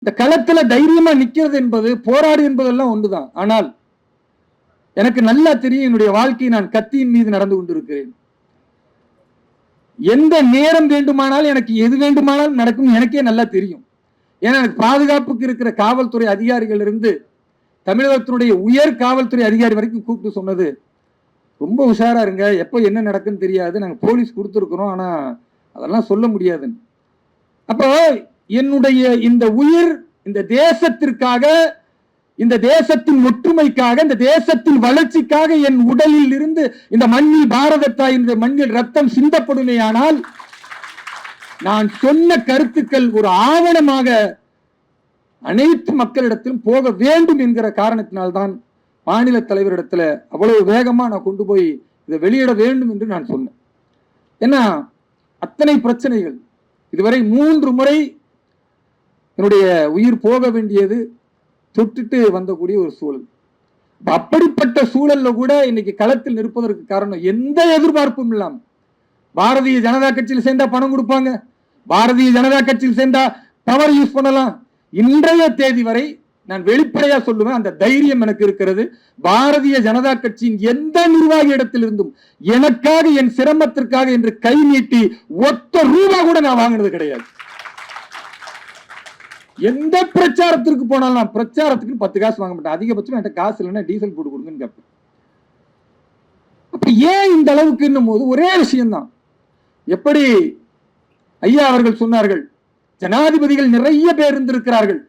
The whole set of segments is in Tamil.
இந்த களத்துல தைரியமா நிக்கிறது என்பது, போராடு என்பதெல்லாம் ஒன்றுதான். ஆனால் எனக்கு நல்லா தெரியும், என்னுடைய வாழ்க்கையை நான் கத்தியின் மீது நடந்து கொண்டிருக்கிறேன். எந்த நேரம் வேண்டுமானாலும் எனக்கு எது வேண்டுமானாலும் நடக்கும் எனக்கே நல்லா தெரியும். ஏன்னா பாதுகாப்புக்கு இருக்கிற காவல்துறை அதிகாரிகள் இருந்து தமிழகத்தினுடைய உயர் காவல்துறை அதிகாரி வரைக்கும் கூப்பிட்டு சொன்னது, ரொம்ப உஷாரா இருங்க, எப்போ என்ன நடக்குன்னு தெரியாது, நாங்க போலீஸ் கொடுத்துருக்கிறோம், ஆனா அதெல்லாம் சொல்ல முடியாதுன்னு. அப்போ என்னுடைய இந்த உயிர் இந்த தேசத்திற்காக, இந்த தேசத்தின் ஒற்றுமைக்காக, இந்த தேசத்தின் வளர்ச்சிக்காக என் உடலில் இருந்து இந்த மண்ணில் பாரத தாயின் மண்ணில் ரத்தம் சிந்தப்படுமேயானால் நான் சொன்ன கருத்துக்கள் ஒரு ஆவணமாக அனைத்து மக்களிடத்திலும் போக வேண்டும் என்கிற காரணத்தினால்தான் மாநில தலைவரிடத்துல அவ்வளவு வேகமா நான் கொண்டு போய் இதை வெளியிட வேண்டும் என்று நான் சொன்னேன். ஏன்னா அத்தனை பிரச்சனைகள், இதுவரை 3 முறை என்னுடைய உயிர் போக வேண்டியது தொட்டுட்டு வந்தக்கூடிய ஒரு சூழல். அப்படிப்பட்ட சூழல்ல கூட இன்னைக்கு களத்தில் நிற்பதற்கு காரணம் எந்த எதிர்பார்ப்பும் இல்லாம, பாரதிய ஜனதா கட்சியில் சேர்ந்தா பணம் கொடுப்பாங்க, பாரதிய ஜனதா கட்சியில் சேர்ந்தா பவர் யூஸ் பண்ணலாம். இன்றைய தேதி வரை நான் வெளிப்படையா சொல்லுவேன், அந்த தைரியம் எனக்கு இருக்கிறது. பாரதிய ஜனதா கட்சியின் எந்த நிர்வாகி இடத்தில் இருந்தும் எனக்காக, என் சிரமத்திற்காக என்று கை நீட்டி ஒத்த ரூபா கூட நான் வாங்கினது கிடையாது. எந்த பிரச்சாரத்திற்கு போனாலும் நான் பிரச்சாரத்துக்கு 10 காசு வாங்க மாட்டேன். அதிகபட்சம் என்கிட்ட காசு இல்லைன்னா டீசல் போட்டு கொடுங்கன்னு கேட்பேன். அப்ப ஏன் இந்த அளவுக்கு போது ஒரே விஷயம்தான். எப்படி ஐயா அவர்கள் சொன்னார்கள், ஜனாதிபதிகள் நிறைய பேர் இருந்திருக்கிறார்கள்.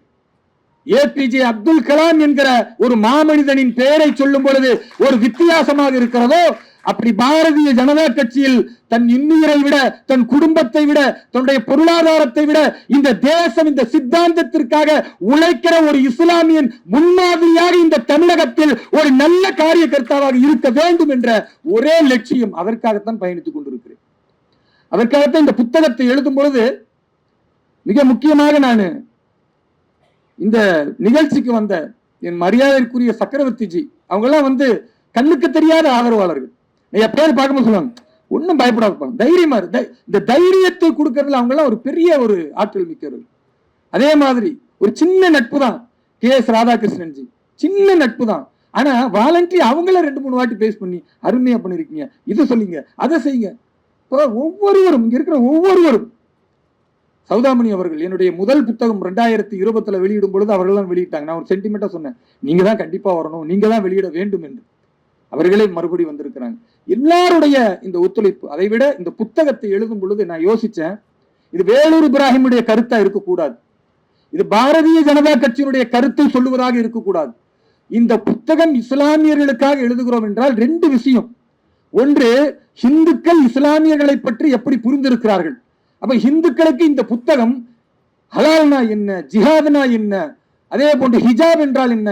ஏபிஜே அப்துல் கலாம் என்கிற ஒரு மாமனிதனின் பெயரை சொல்லும் பொழுது ஒரு வித்தியாசமாக இருக்கிறதோ, அப்படி பாரதிய ஜனதா கட்சியில் தன் இன்னுயிரை விட, தன் குடும்பத்தை விட, தன்னுடைய பொருளாதாரத்தை விட இந்த தேசம், இந்த சித்தாந்தத்திற்காக உழைக்கிற ஒரு இஸ்லாமியன் முன்மாதிரியாக இந்த தமிழகத்தில் ஒரு நல்ல காரியகர்த்தாவாக இருக்க வேண்டும் என்ற ஒரே லட்சியம், அதற்காகத்தான் பயணித்துக் கொண்டிருக்கிறேன். அதற்காகத்தான் இந்த புத்தகத்தை எழுதும் பொழுது மிக முக்கியமாக நான் இந்த நிகழ்ச்சிக்கு வந்த என் மரியாதைக்குரிய சக்கரவர்த்திஜி, அவங்க எல்லாம் கண்ணுக்கு தெரியாத ஆதரவாளர்கள். பேர் பார்க்கும்போது சொல்லுவாங்க, ஒன்னும் பயப்படாத, தைரியமா இந்த தைரியத்தை கொடுக்கறதுல அவங்க எல்லாம் ஒரு பெரிய ஒரு ஆற்றல் மிக்கவர்கள். அதே மாதிரி ஒரு சின்ன நட்பு தான் KS ராதாகிருஷ்ணன் ஜி, சின்ன நட்பு தான். ஆனா வாலண்டரி அவங்கள 2-3 வாட்டி பேஸ் பண்ணி அருமையா பண்ணிருக்கீங்க, இதை சொல்லிங்க, அதை செய்யுங்க. ஒவ்வொருவரும் இங்க இருக்கிற ஒவ்வொருவரும், சௌதாமணி அவர்கள் என்னுடைய முதல் புத்தகம் 2020 வெளியிடும் பொழுது அவர்கள் வெளியிட்டாங்க. நான் ஒரு சென்டிமெண்டா சொன்னேன், நீங்க தான் கண்டிப்பா வரணும், நீங்க தான் வெளியிட வேண்டும் என்று. அவர்களே மறுபடி வந்திருக்கிறாங்க. எல்லாருடைய இந்த ஒத்துழைப்பு, அதை விட இந்த புத்தகத்தை எழுதும் பொழுது நான் யோசிச்சேன், இது வேலூர் இப்ராஹிமுடைய கருத்தா இருக்கக்கூடாது, இது பாரதிய ஜனதா கட்சியினுடைய கருத்தை சொல்லுவதாக இருக்கக்கூடாது. இந்த புத்தகம் இஸ்லாமியர்களுக்காக எழுதுகிறோம் என்றால் 2 விஷயம். ஒன்று, இந்துக்கள் இஸ்லாமியர்களை பற்றி எப்படி புரிந்திருக்கிறார்கள். அப்ப இந்துக்களுக்கு இந்த புத்தகம் ஹலால்னா என்ன, ஜிஹாத்னா என்ன, அதே போன்று ஹிஜாப் என்றால் என்ன,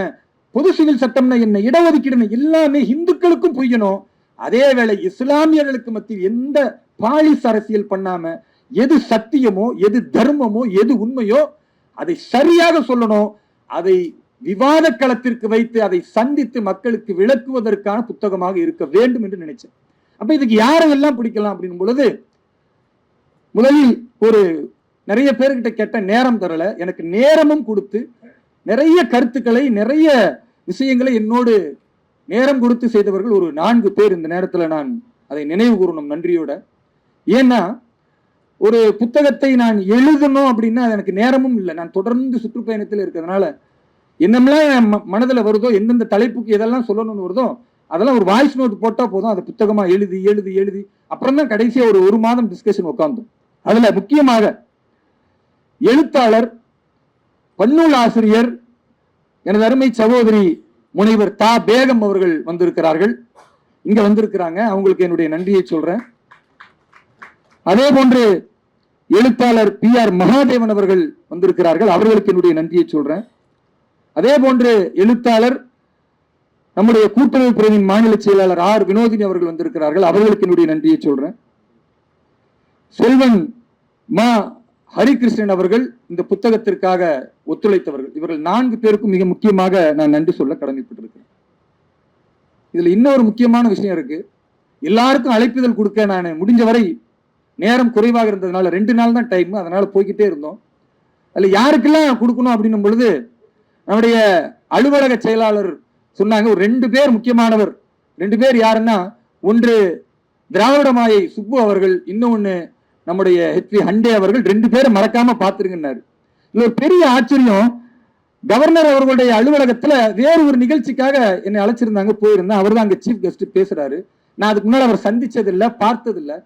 பொது சிவில் சட்டம்னா என்ன, இடஒதுக்கீடு எல்லாமே இந்துக்களுக்கும் புரியணும். அதே வேளை இஸ்லாமியர்களுக்கு மத்தியில் எந்த பாலிஸ் அரசியல் பண்ணாம எது சத்தியமோ, எது தர்மமோ, எது உண்மையோ அதை சரியாக சொல்லணும். அதை விவாத களத்திற்கு வைத்து அதை சந்தித்து மக்களுக்கு விளக்குவதற்கான புத்தகமாக இருக்க வேண்டும் என்று நினைச்சேன். அப்ப இதுக்கு யாரெல்லாம் பிடிக்கலாம் அப்படின் பொழுது, முதலில் ஒரு நிறைய பேர்கிட்ட கேட்ட, நேரம் தரல, எனக்கு நேரமும் கொடுத்து நிறைய கருத்துக்களை, நிறைய விஷயங்களை என்னோடு நேரம் கொடுத்து செய்தவர்கள் ஒரு 4 பேர் இந்த நேரத்தில் நான் அதை நினைவு கூறணும் நன்றியோட. ஏன்னா ஒரு புத்தகத்தை நான் எழுதணும் அப்படின்னா எனக்கு நேரமும் இல்லை. நான் தொடர்ந்து சுற்றுப்பயணத்தில் இருக்கிறதுனால என்னமெல்லாம் என் மனதில் வருதோ, எந்தெந்த தலைப்புக்கு எதெல்லாம் சொல்லணும்னு வருதோ அதெல்லாம் ஒரு வாய்ஸ் நோட் போட்டா போதும், அது புத்தகமா எழுதி எழுதி எழுதி அப்புறம் தான் கடைசியா ஒரு 1 மாதம் டிஸ்கஷன் உட்கார்ந்தோம். அதுல முக்கியமாக எழுத்தாளர், பன்னூல் ஆசிரியர், எனது அருமை சகோதரி முனைவர் தா பேகம் அவர்கள் வந்திருக்கிறார்கள், இங்க வந்திருக்கிறாங்க. அவங்களுக்கு என்னுடைய நன்றியை சொல்றேன். அதே போன்று எழுத்தாளர் PR மகாதேவன் அவர்கள் வந்திருக்கிறார்கள், அவர்களுக்கு என்னுடைய நன்றியை சொல்றேன். அதே போன்று எழுத்தாளர் நம்முடைய கூட்டுறவு பிரிவின் மாநில செயலாளர் R வினோதினி அவர்கள் வந்திருக்கிறார்கள், அவர்களுக்கு என்னுடைய நன்றியை சொல்றேன். செல்வன் மா ஹரிகிருஷ்ணன் அவர்கள் இந்த புத்தகத்திற்காக ஒத்துழைத்தவர்கள். இவர்கள் 4 பேருக்கும் மிக முக்கியமாக நான் நன்றி சொல்ல கடமைப்பட்டிருக்கிறேன். இதுல இன்னொரு முக்கியமான விஷயம் இருக்கு. எல்லாருக்கும் அழைப்புதல் கொடுக்க நான் முடிஞ்ச வரை நேரம் குறைவாக இருந்ததுனால 2 நாள் தான் டைம், அதனால போய்கிட்டே இருந்தோம். அதுல யாருக்கெல்லாம் கொடுக்கணும் அப்படின்னும் பொழுது நம்முடைய அலுவலக செயலாளர் சொன்னாங்க, ஒரு 2 பேர் முக்கியமானவர். 2 பேர் யாருன்னா, ஒன்று திராவிட மாயை சுப்பு அவர்கள், இன்னொன்னு நம்முடைய ஹெச்வி ஹண்டே அவர்கள். 2 பேரும் மறக்காம பாத்துருங்கன்னாரு. இது ஒரு பெரிய ஆச்சரியம். கவர்னர் அவர்களுடைய அலுவலகத்துல வேறு ஒரு நிகழ்ச்சிக்காக என்னை அழைச்சிருந்தாங்க, போயிருந்தேன். அவர் தான் அங்க சீஃப் கெஸ்ட் பேசுறாரு. நான் அதுக்கு முன்னாடி அவர் சந்திச்சதில்லை, பார்த்ததில்லை.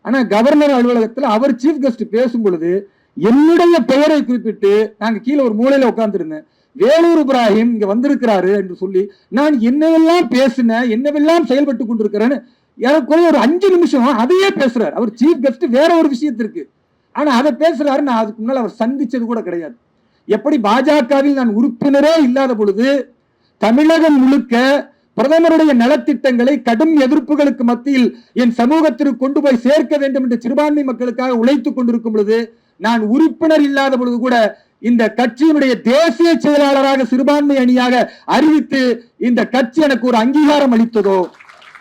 ஆனா கவர்னர் அலுவலகத்துல அவர் சீஃப் கெஸ்ட் பேசும் பொழுது என்னுடைய பெயரை குறிப்பிட்டு, நாங்க கீழே ஒரு மூலையில உட்கார்ந்துருந்தேன், வேலூர் இப்ராஹிம் இங்க வந்திருக்கிறாரு என்று சொல்லி, நான் என்னவெல்லாம் பேசினேன், என்னவெல்லாம் செயல்பட்டு கொண்டிருக்கிறேன்னு ஏறக்குறைய ஒரு 5 நிமிஷம் அதையே பேசுறாரு. அவர் சீஃப் கெஸ்ட் வேற ஒரு விஷயத்திற்கு, ஆனா அதை பேசுறாரு. நான் அதுக்கு முன்னால் அவர் சந்திச்சது கூட கிடையாது. எப்படி பாஜகவில் நான் உறுப்பினரே இல்லாத பொழுது தமிழகம் முழுக்க பிரதமருடைய நலத்திட்டங்களை கடும் எதிர்ப்புகளுக்கு மத்தியில் என் சமூகத்திற்கு கொண்டு போய் சேர்க்க வேண்டும் என்று சிறுபான்மை மக்களுக்காக உழைத்துக் கொண்டிருக்கும் பொழுது, நான் உறுப்பினர் இல்லாத பொழுது கூட இந்த கட்சியினுடைய தேசிய செயலாளராக சிறுபான்மை அணியாக அறிவித்து இந்த கட்சி எனக்கு ஒரு அங்கீகாரம் அளித்ததோ,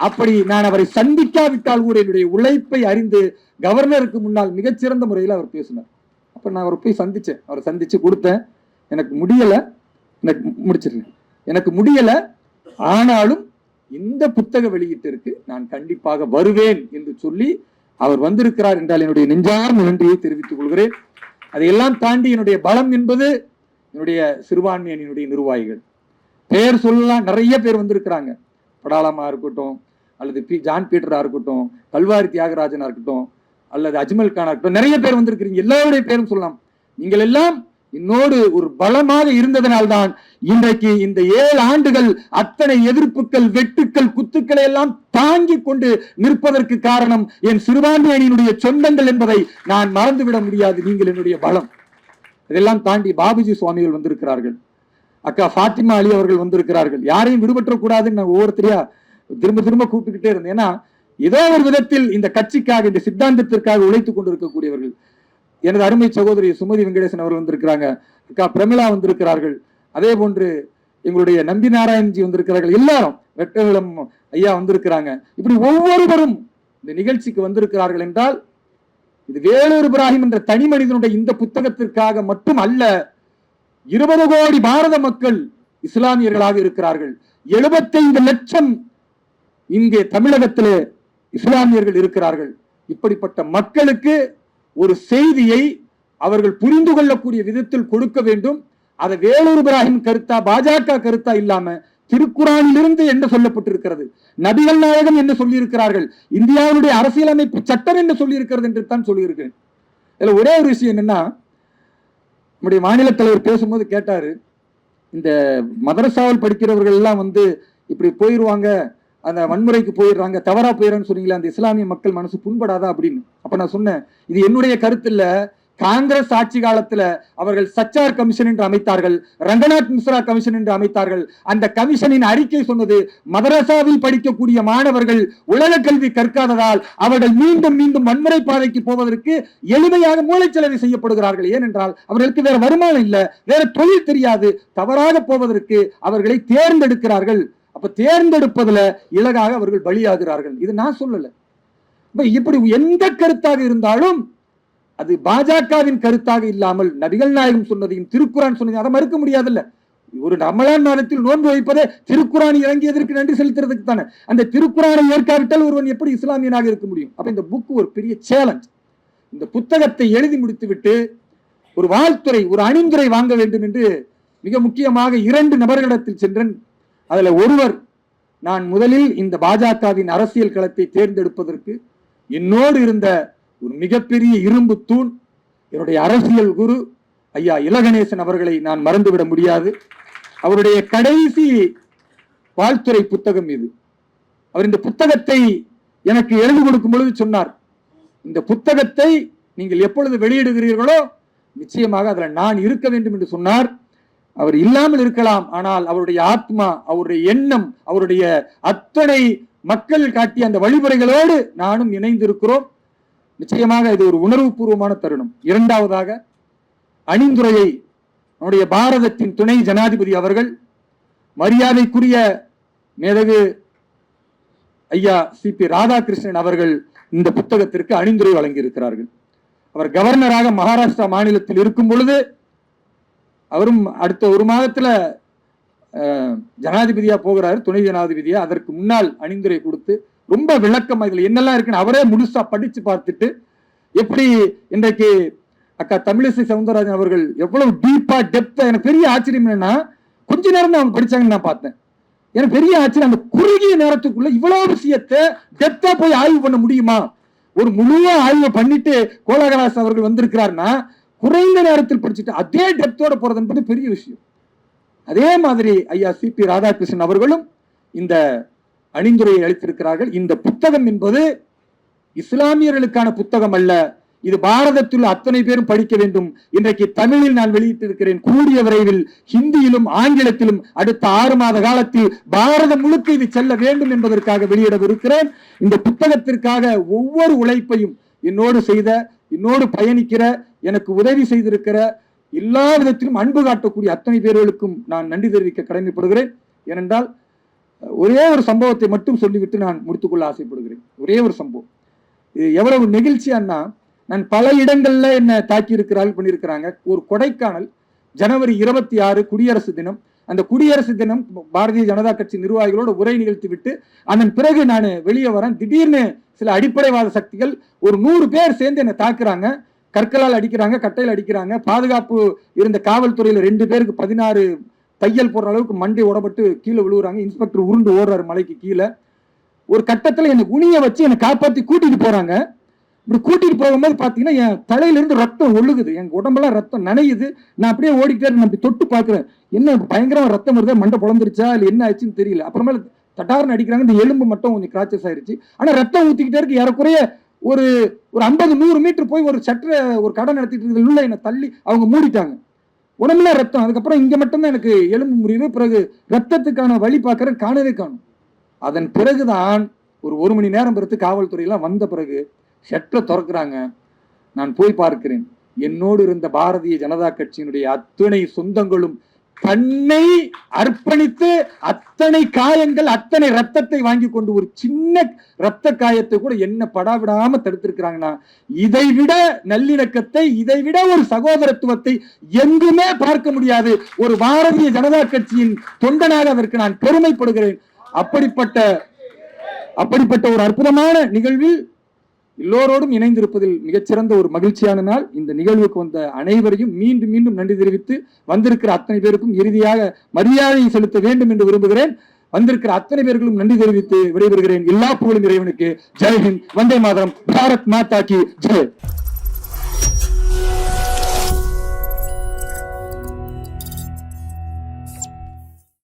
அப்படி நான் அவரை சந்திக்காவிட்டால் கூட என்னுடைய உழைப்பை அறிந்து கவர்னருக்கு முன்னால் மிகச்சிறந்த முறையில் அவர் பேசினார். அப்ப நான் அவரை போய் சந்திச்சேன். அவரை சந்திச்சு கொடுத்தேன். எனக்கு முடியல, எனக்கு முடியல, ஆனாலும் இந்த புத்தக வெளியீட்டிற்கு நான் கண்டிப்பாக வருவேன் என்று சொல்லி அவர் வந்திருக்கிறார் என்றால் என்னுடைய நெஞ்சார்ந்த நன்றியை தெரிவித்துக் கொள்கிறேன். அதையெல்லாம் தாண்டி என்னுடைய பலம் என்பது என்னுடைய சிறுபான்மை அணியினுடைய நிர்வாகிகள். பெயர் சொல்லலாம், நிறைய பேர் வந்திருக்கிறாங்க. படாலமா இருக்கட்டும், அல்லது ஜான் பீட்டரா இருக்கட்டும், கல்வாரி தியாகராஜனா இருக்கட்டும், அல்லது அஜ்மல் கானா இருக்கட்டும், நிறைய பேர் வந்திருக்கிறீங்க. எல்லாருடைய பேரும் சொல்லலாம். நீங்கள் எல்லாம் என்னோடு ஒரு பலமாக இருந்ததனால்தான் இன்றைக்கு இந்த 7 ஆண்டுகள் அத்தனை எதிர்ப்புகள், வெட்டுக்கள், குத்துக்களை எல்லாம் தாங்கி கொண்டு நிற்பதற்கு காரணம் என் சிறுபான்மை அணியினுடைய சொந்தங்கள் என்பதை நான் மறந்துவிட முடியாது. நீங்கள் என்னுடைய பலம். இதெல்லாம் தாண்டி பாபுஜி சுவாமிகள் வந்திருக்கிறார்கள், அக்கா ஃபாத்திமா அலி அவர்கள் வந்திருக்கிறார்கள். யாரையும் விடுபற்ற கூடாதுன்னு நான் ஒவ்வொருத்தரையா திரும்ப திரும்ப கூப்பிட்டுக்கிட்டே இருந்தேன். ஏன்னா ஏதோ ஒரு விதத்தில் இந்த கட்சிக்காக, இந்த சித்தாந்தத்திற்காக உழைத்துக் கொண்டிருக்கக்கூடியவர்கள். எனது அருமை சகோதரி சுமதி வெங்கடேசன் அவர் வந்திருக்கிறாங்க, அக்கா பிரமிளா வந்திருக்கிறார்கள், அதே போன்று எங்களுடைய நம்பி நாராயண்ஜி வந்திருக்கிறார்கள், எல்லாரும் வெட்டவிளம் ஐயா வந்திருக்கிறாங்க. இப்படி ஒவ்வொருவரும் இந்த நிகழ்ச்சிக்கு வந்திருக்கிறார்கள் என்றால் இது வேலூர் இப்ராஹிம் என்ற தனி மனிதனுடைய இந்த புத்தகத்திற்காக மட்டும் அல்ல. 20 கோடி பாரத மக்கள் இஸ்லாமியர்களாக இருக்கிறார்கள். 75 லட்சம் இங்கே தமிழகத்திலே இஸ்லாமியர்கள் இருக்கிறார்கள். இப்படிப்பட்ட மக்களுக்கு ஒரு செய்தியை அவர்கள் புரிந்து கொள்ளக்கூடிய விதத்தில் கொடுக்க வேண்டும். அதை வேலூர் இப்ராஹிம் கருத்தா, பாஜக கருத்தா இல்லாம திருக்குறானிலிருந்து என்ன சொல்லப்பட்டிருக்கிறது, நபிகள் நாயகம் என்ன சொல்லி இருக்கிறார்கள், இந்தியாவுடைய அரசியலமைப்பு சட்டம் என்ன சொல்லி இருக்கிறது என்று தான் சொல்லியிருக்கிறேன். இதுல ஒரே ஒரு விஷயம் என்னன்னா, நம்முடைய மாநில தலைவர் பேசும்போது கேட்டாரு, இந்த மதரசாவில் படிக்கிறவர்கள் எல்லாம் இப்படி போயிருவாங்க, அந்த வன்முறைக்கு போயிடுறாங்க, தவறா போயிடறான்னு சொன்னீங்களா, அந்த இஸ்லாமிய மக்கள் மனசு புண்படாதா அப்படின்னு. அப்ப நான் சொன்னேன், இது என்னுடைய கருத்து இல்ல. காங்கிரஸ் ஆட்சி காலத்துல அவர்கள் சச்சார் கமிஷன் என்று அமைத்தார்கள், ரங்கநாத் மிஸ்ரா கமிஷன் என்று அமைத்தார்கள். அந்த கமிஷனின் அறிக்கை சொன்னது, மதரசாவில் படிக்கக்கூடிய மாணவர்கள் உலக கல்வி கற்காததால் அவர்கள் மீண்டும் மீண்டும் வன்முறை பாதைக்கு போவதற்கு எளிமையாக மூளைச்சலவை செய்யப்படுகிறார்கள். ஏனென்றால் அவர்களுக்கு வேற வருமானம் இல்ல, வேற தொழில் தெரியாது, தவறாக போவதற்கு அவர்களை தேர்ந்தெடுக்கிறார்கள். அப்ப தேர்ந்தெடுப்பதுல இலகாக அவர்கள் பலியாகிறார்கள். இது நான் சொல்லல. இப்படி எந்த கருத்தாக இருந்தாலும் அது பாஜகவின் கருத்தாக இல்லாமல் நபிகள் நாயகம் சொன்னதையும் திருக்குரான் சொன்னதையும் அதை மறுக்க முடியாதுல்ல. ஒரு ரமலான் மாதத்தில் நோன்பு வைப்பதே திருக்குரான் இறங்கியதற்கு நன்றி செலுத்துறதுக்கு தானே. அந்த திருக்குரானை ஏற்காவிட்டால் ஒருவன் எப்படி இஸ்லாமியனாக இருக்க முடியும்? அப்ப இந்த புக் ஒரு பெரிய சேலஞ்ச். இந்த புத்தகத்தை எழுதி முடித்து விட்டு ஒரு வாழ்த்துறை, ஒரு அணிந்துரை வாங்க வேண்டும் என்று மிக முக்கியமாக 2 நபர்களிடத்தில் சென்றேன். அதுல ஒருவர், நான் முதலில் இந்த பாஜகவின் அரசியல் களத்தை தேர்ந்தெடுப்பதற்கு என்னோடு இருந்த ஒரு மிகப்பெரிய இரும்பு தூண், என்னுடைய அரசியல் குரு ஐயா இலகணேசன் அவர்களை நான் மறந்துவிட முடியாது. அவருடைய கடைசி வாழ்த்துறை புத்தகம் இது. அவர் இந்த புத்தகத்தை எனக்கு எழுதி கொடுக்கும் பொழுது சொன்னார், இந்த புத்தகத்தை நீங்கள் எப்பொழுது வெளியிடுகிறீர்களோ நிச்சயமாக அதுல நான் இருக்க வேண்டும் என்று சொன்னார். அவர் இல்லாமல் இருக்கலாம், ஆனால் அவருடைய ஆத்மா, அவருடைய எண்ணம், அவருடைய அத்தனை மக்கள் காட்டிய அந்த வழிமுறைகளோடு நானும் இணைந்திருக்கிறோம். நிச்சயமாக இது ஒரு உணர்வு பூர்வமான தருணம். இரண்டாவதாக அணிந்துரையை நம்முடைய பாரதத்தின் துணை ஜனாதிபதி அவர்கள், மரியாதைக்குரிய மேதகு ஐயா சிபி ராதாகிருஷ்ணன் அவர்கள் இந்த புத்தகத்திற்கு அணிந்துரை வழங்கி இருக்கிறார்கள். அவர் கவர்னராக மகாராஷ்டிரா மாநிலத்தில் இருக்கும் பொழுது அவரும் அடுத்த ஒரு மாதத்துல ஜனாதிபதியா போகிறாரு, துணை ஜனாதிபதியா. அதற்கு முன்னால் அணிந்துரை கொடுத்து ரொம்ப விளக்கம் இதுல என்னெல்லாம் இருக்குன்னு அவரே முழுசா படிச்சு பார்த்துட்டு, எப்படி இன்றைக்கு அக்கா தமிழிசை சவுந்தரராஜன் அவர்கள் எவ்வளவு டீப்பா டெப்தா, எனக்கு பெரிய ஆச்சரியம் என்னன்னா, கொஞ்ச நேரம் தான் அவங்க படிச்சாங்கன்னு நான் பார்த்தேன். எனக்கு பெரிய ஆச்சரியம், அந்த குறுகிய நேரத்துக்குள்ள இவ்வளவு விஷயத்தை டெப்தா போய் ஆய்வு பண்ண முடியுமா? ஒரு முழு ஆய்வு பண்ணிட்டு கோலகலாஸ் அவர்கள் வந்திருக்கிறார்னா, குறைந்த நேரத்தில் படிச்சுட்டு அதே டெப்தோட போறது என்பது பெரிய விஷயம். அதே மாதிரி ஐயா சிபி ராதாகிருஷ்ணன் அவர்களும் இந்த அணிந்துரையை அளித்திருக்கிறார்கள். இந்த புத்தகம் என்பது இஸ்லாமியர்களுக்கான புத்தகம் அல்ல, இது பாரதத்தில் அத்தனை பேரும் படிக்க வேண்டும். இன்றைக்கு தமிழில் நான் வெளியிட்டிருக்கிறேன், கூடிய விரைவில் ஹிந்தியிலும் ஆங்கிலத்திலும் அடுத்த 6 மாத காலத்தில் பாரதம் முழுக்க இது செல்ல வேண்டும் என்பதற்காக வெளியிடவிருக்கிறேன். இந்த புத்தகத்திற்காக ஒவ்வொரு உழைப்பையும் என்னோடு பயணிக்கிற, எனக்கு உதவி செய்திருக்கிற, எல்லா விதத்திலும் அன்பு காட்டக்கூடிய அத்தனை பேர்களுக்கும் நான் நன்றி தெரிவிக்க கடமைப்படுகிறேன். ஏனென்றால் ஒரே ஒரு சம்பவத்தை மட்டும் சொல்லிவிட்டு நான் முடித்துக்கொள்ள ஆசைப்படுகிறேன். ஒரே ஒரு சம்பவம், இது எவ்வளவு நெகிழ்ச்சியான்னா, நான் பல இடங்கள்ல என்ன தாக்கி இருக்கிறார்கள், பண்ணியிருக்கிறாங்க. ஒரு கொடைக்கானல் ஜனவரி 26 குடியரசு தினம். அந்த குடியரசு தினம் பாரதிய ஜனதா கட்சி நிர்வாகிகளோடு உரை நிகழ்த்தி விட்டு அதன் பிறகு நான் வெளியே வரேன். திடீர்னு சில அடிப்படைவாத சக்திகள் ஒரு 100 பேர் சேர்ந்து என்னை தாக்குறாங்க. கற்களால் அடிக்கிறாங்க, கட்டையில் அடிக்கிறாங்க. பாதுகாப்பு இருந்த காவல்துறையில 2 பேருக்கு 16 தையல் போடுற அளவுக்கு மண்டை உடப்பட்டு கீழே விழுவுறாங்க. இன்ஸ்பெக்டர் உருண்டு ஓடுறாரு மலைக்கு கீழே. ஒரு கட்டத்துல என்னை குனிய வச்சு என்னை காப்பாத்தி கூட்டிட்டு போறாங்க. இப்படி கூட்டிட்டு போகும்போது பாத்தீங்கன்னா என் தலையில இருந்து ரத்தம் ஒழுகுது, என் உடம்பெல்லாம் ரத்தம் நனையுது. நான் அப்படியே ஓடிக்கிட்டே நான் தொட்டு பாக்குறேன், என்ன பயங்கரமா ரத்தம் வருது, மண்டை பொழந்துருச்சா இல்ல என்ன ஆச்சுன்னு தெரியல. அப்புறமேல தட்டார்னு அடிக்கிறாங்க, இந்த எலும்பு மட்டும் கொஞ்சம் கிராச்சஸ் ஆயிருச்சு. ஆனா ரத்தம் ஊத்திக்கிட்டே இருக்கு. ஏறக்குறைய ஒரு 50-100 மீட்டர் போய் ஒரு ஒரு கடை நடத்திட்டு உள்ள என்னை தள்ளி அவங்க மூடிட்டாங்க. உடம்புல ரத்தம். அதுக்கப்புறம் இங்க மட்டும்தான் எனக்கு எலும்பு முறிவு. பிறகு ரத்தத்துக்கான வழி பார்க்கறேன், காணவே காணும். அதன் பிறகுதான் ஒரு மணி நேரம் பிறகு காவல்துறையெல்லாம் வந்த பிறகு ஷட்டரை திறக்கிறாங்க. நான் போய் பார்க்கிறேன், என்னோடு இருந்த பாரதிய ஜனதா கட்சியினுடைய அத்தனை சொந்தங்களும் தன்னை அர்ப்பணித்து அத்தனை காயங்கள், அத்தனை ரத்தத்தை வாங்கி கொண்டு ஒரு சின்ன ரத்த காயத்தை கூட என்ன படாவிடாம தடுத்திருக்கிறாங்கன்னா, இதைவிட நல்லிணக்கத்தை, இதைவிட ஒரு சகோதரத்துவத்தை எங்குமே பார்க்க முடியாது. ஒரு பாரதிய ஜனதா கட்சியின் தொண்டனாக அதற்கு நான் பெருமைப்படுகிறேன். அப்படிப்பட்ட ஒரு அற்புதமான நிகழ்வில் எல்லோரோடும் இணைந்திருப்பதில் மிகச்சிறந்த ஒரு மகிழ்ச்சியான நாள். இந்த நிகழ்வுக்கு வந்த அனைவரையும் மீண்டும் மீண்டும் நன்றி தெரிவித்து, வந்திருக்கிற அத்தனை பேருக்கும் இறுதியாக மரியாதை செலுத்த வேண்டும் என்று விரும்புகிறேன். வந்திருக்கிற அத்தனை பேர்களும் நன்றி தெரிவித்து விடைபெறுகிறேன். எல்லா புகழும் இறைவனுக்கு. ஜெய்ஹிந்த், வந்தே மாதரம், பாரத் மாதா கி ஜெய்.